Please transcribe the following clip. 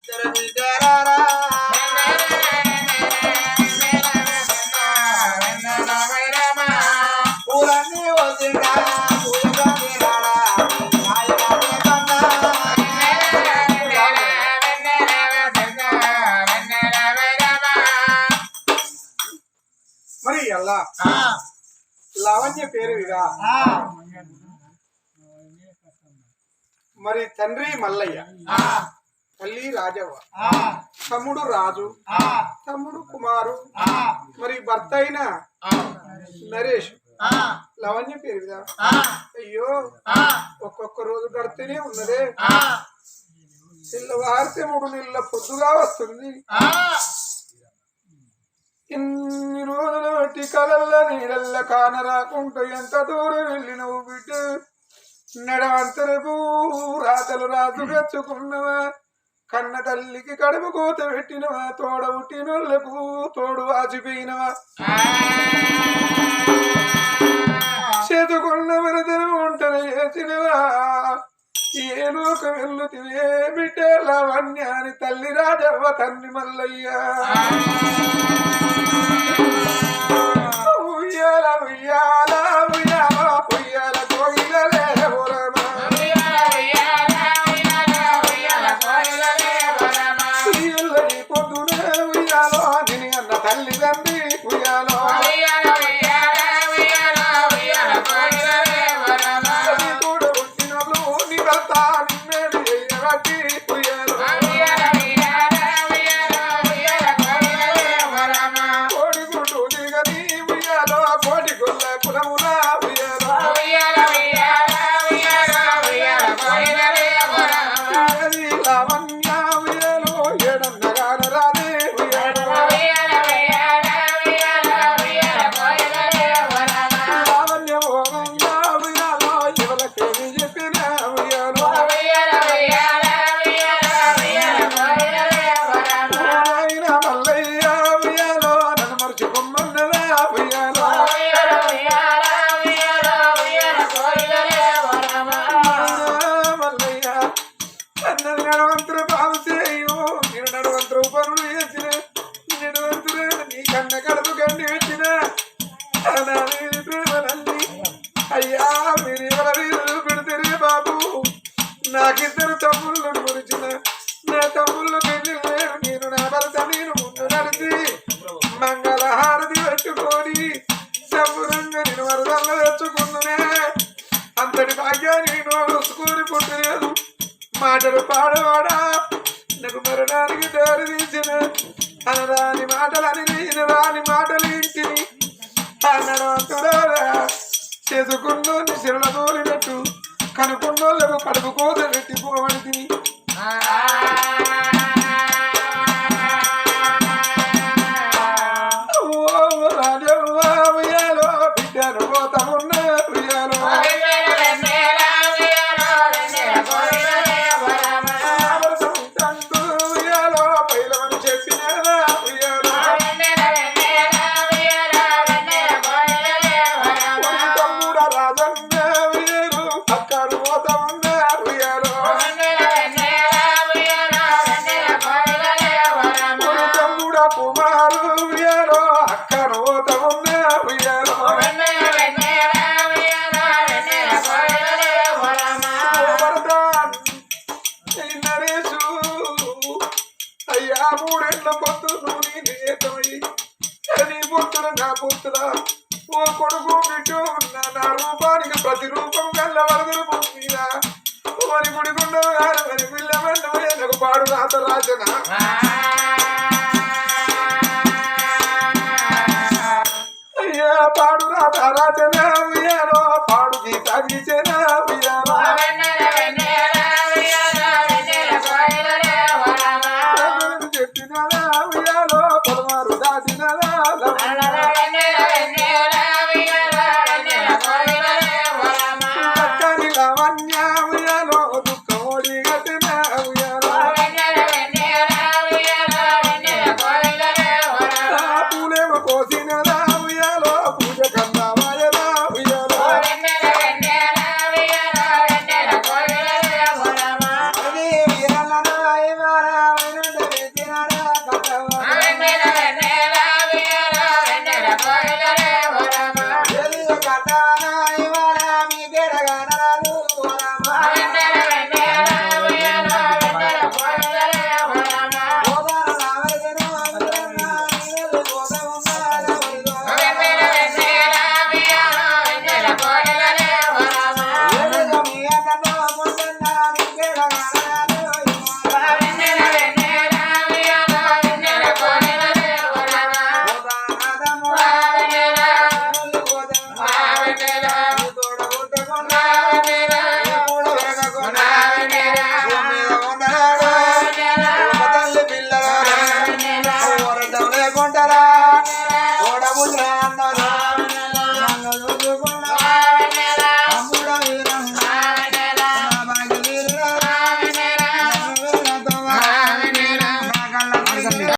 మరి అల్లా లావణ్య పేరువిగా మరి తండ్రి మల్లయ్య, తల్లి రాజవ్వ, తమ్ముడు రాజు, తమ్ముడు కుమారు, మరి భర్త అయిన నరేష్. లావణ్య పేరువిగా అయ్యో ఒక్కొక్క రోజు గడితేనే ఉన్నదే. తెల్లవారితే 3 నెలల పొద్దుగా వస్తుంది. ఇన్ని రోజులు బట్టి కలల్ల నీడల్ల కాన రాకుండా ఎంత దూరం వెళ్ళినవు బిడ్డ. నడవంతరపు రాతలు రాజు గచ్చుకున్నవా, కన్న తల్లికి కడుపు కూత పెట్టినవా, తోడ పుట్టినోళ్లకు తోడు వాచిపోయినవా, చేతుకున్న వరదను ఒంటరి చేసినవా. ఏ లోకం వెళ్ళుతివే బిడ్డ లావణ్య అని తల్లి రాజవ్వ తండ్రి మల్లయ్య. ఉయ్యాల ఉయ్యాల ఉయ్యాల ఉయ్యాల కోయిలలే పొద్దున ఉయ్యాలో నిని అన్న తల్లి తండ్రి ఉయ్యాలో కూడా పుట్టినప్పుడు నీ భర్త నిన్నేది చేయబట్టి ఉయ్యాలో కోడి గుడ్డు దిగని ఉయ్యాలో కోడి గుల్ల కులమున ఉయ్యాలో లావణ్య ఉయ్యాలో ఏడన్నగాన రాదే ఉయ్యాలో లావణ్య ఓగంగా ఉయ్యాలో ఎవరికేమి చెప్పిన ఉయ్యాలో ఆయన మల్లయ్య ఉయ్యాలో నన్ను మర్చిపోమన్నదా ఉయ్యాలో మల్లయ్య అన్నది నడవంతులు బాగు చేయు. నేను నడవంతులు పనులు చేసిన నడవంతులు నీ కన్న కడుపు గండి పెట్టిన ప్రేమలన్నీ అయ్యా మీరు ఎవరి వీరు పెడితే బాబు. నాకిద్దరు తమ్ముళ్ళు గురించిన నా తమ్ముళ్ళు పెళ్లి లేరు. నేను నా భర్త నేను ముందు నడిచి మంగళహారతి పెట్టుకొని సంబరంగా నేను వరదల్లో తెచ్చుకున్ననే. అంతటి భాగ్యాన్ని నేను స్కూరి పుట్టలేదు. మాటలు పాడవాడా నాకు మరణానికి దారి తీసిన అనరాని మాటలని నేను రాని మాటలు ఇంటిని అన్నడంతుడా చేసుకున్నోని శిరల తోలినట్టు కనుకున్నోళ్ళకు కడుపు కోత పెట్టిపోవని తిని రాజవ్వ ఉయ్యాలో బిడ్డను పోతమున్న ఉయ్యాలో ఉయ్యాలో పైలమని చెప్పిన ఉయ్యాలో తమ్ముడ రాజన్న ఉయ్యాలు అక్కడు పోతమున్న ఉయ్యాలో తమ్ముడ కుమారు ఉయ్యాలో అక్కడు పోతమున్న ఉయ్యాలో నరేషు అయ్యా 3 ఏళ్ల పొత్తు నువ్వు నేతమయ్యి నీ పొత్తులు నా పొత్తుల ఓ కొడుకు బిడ్డు నా రూపానికి ప్రతి రూపం కల్ల వరదలు పొందిన మరి గుడిగుండవు గారు మరి పిల్లమంటూ పాడు రాత రాజన అయ్యా పాడు రాత రాజన